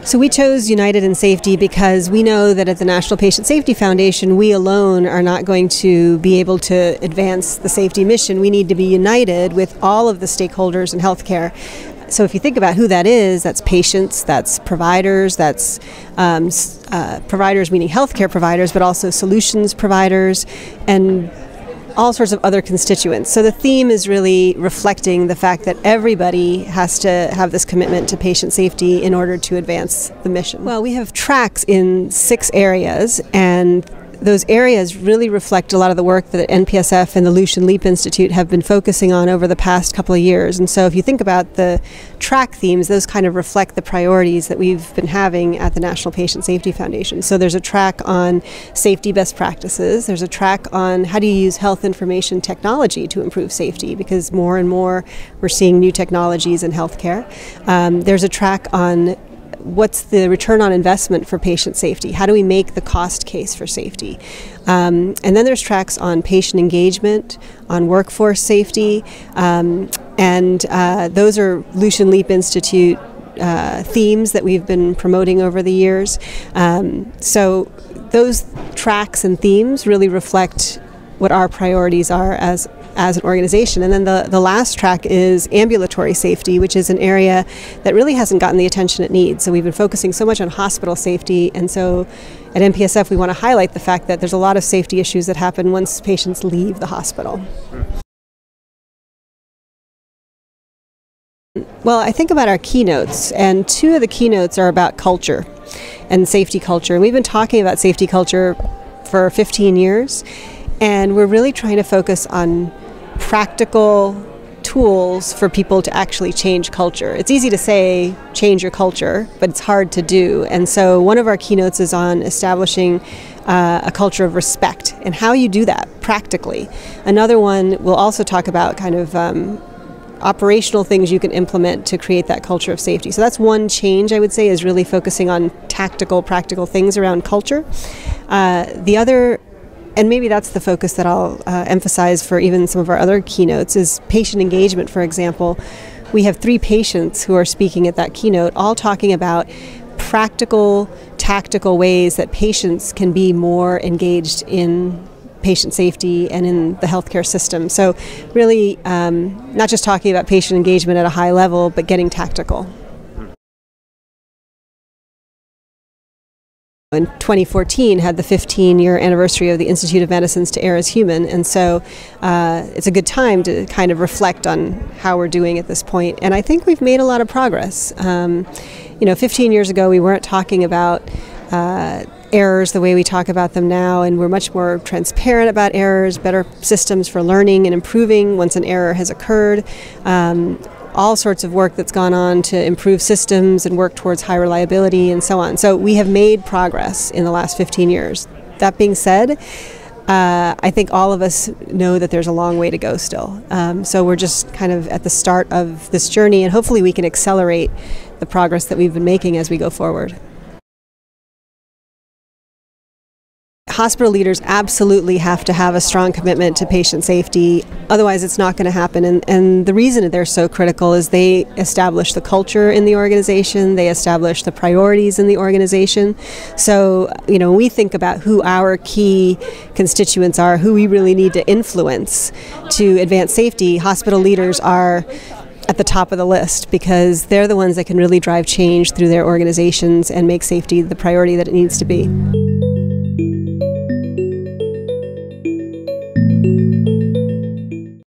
So we chose United in Safety because we know that at the National Patient Safety Foundation, we alone are not going to be able to advance the safety mission. We need to be united with all of the stakeholders in healthcare. So if you think about who that is, that's patients, that's providers, that's providers meaning healthcare providers, but also solutions providers, and all sorts of other constituents. So the theme is really reflecting the fact that everybody has to have this commitment to patient safety in order to advance the mission. Well, we have tracks in 6 areas, and those areas really reflect a lot of the work that NPSF and the Lucian Leap Institute have been focusing on over the past couple of years. And so if you think about the track themes, those kind of reflect the priorities that we've been having at the National Patient Safety Foundation. So there's a track on safety best practices. There's a track on how do you use health information technology to improve safety, because more and more we're seeing new technologies in healthcare. There's a track on what's the return on investment for patient safety? How do we make the cost case for safety? And then there's tracks on patient engagement, on workforce safety, and those are Lucian Leap Institute themes that we've been promoting over the years. So those tracks and themes really reflect what our priorities are as an organization. And then the last track is ambulatory safety, which is an area that really hasn't gotten the attention it needs. So we've been focusing so much on hospital safety, and so at NPSF we want to highlight the fact that there's a lot of safety issues that happen once patients leave the hospital. Well, I think about our keynotes, and 2 of the keynotes are about culture and safety culture. And we've been talking about safety culture for 15 years, and we're really trying to focus on practical tools for people to actually change culture. It's easy to say change your culture, but it's hard to do. And so one of our keynotes is on establishing a culture of respect and how you do that practically. Another one will also talk about kind of operational things you can implement to create that culture of safety. So that's one change, I would say, is really focusing on tactical, practical things around culture. The other, and maybe that's the focus that I'll emphasize for even some of our other keynotes, is patient engagement, for example. We have 3 patients who are speaking at that keynote, all talking about practical, tactical ways that patients can be more engaged in patient safety and in the healthcare system. So really not just talking about patient engagement at a high level, but getting tactical. In 2014 had the 15-year anniversary of the Institute of Medicine's To Err is Human, and so it's a good time to kind of reflect on how we're doing at this point. And I think we've made a lot of progress. 15 years ago we weren't talking about errors the way we talk about them now, and we're much more transparent about errors, better systems for learning and improving once an error has occurred. All sorts of work that's gone on to improve systems and work towards high reliability and so on. So we have made progress in the last 15 years. That being said, I think all of us know that there's a long way to go still. So we're just kind of at the start of this journey, and hopefully we can accelerate the progress that we've been making as we go forward. Hospital leaders absolutely have to have a strong commitment to patient safety, otherwise it's not going to happen. And the reason they're so critical is they establish the culture in the organization, they establish the priorities in the organization. So, when we think about who our key constituents are, who we really need to influence to advance safety, hospital leaders are at the top of the list, because they're the ones that can really drive change through their organizations and make safety the priority that it needs to be.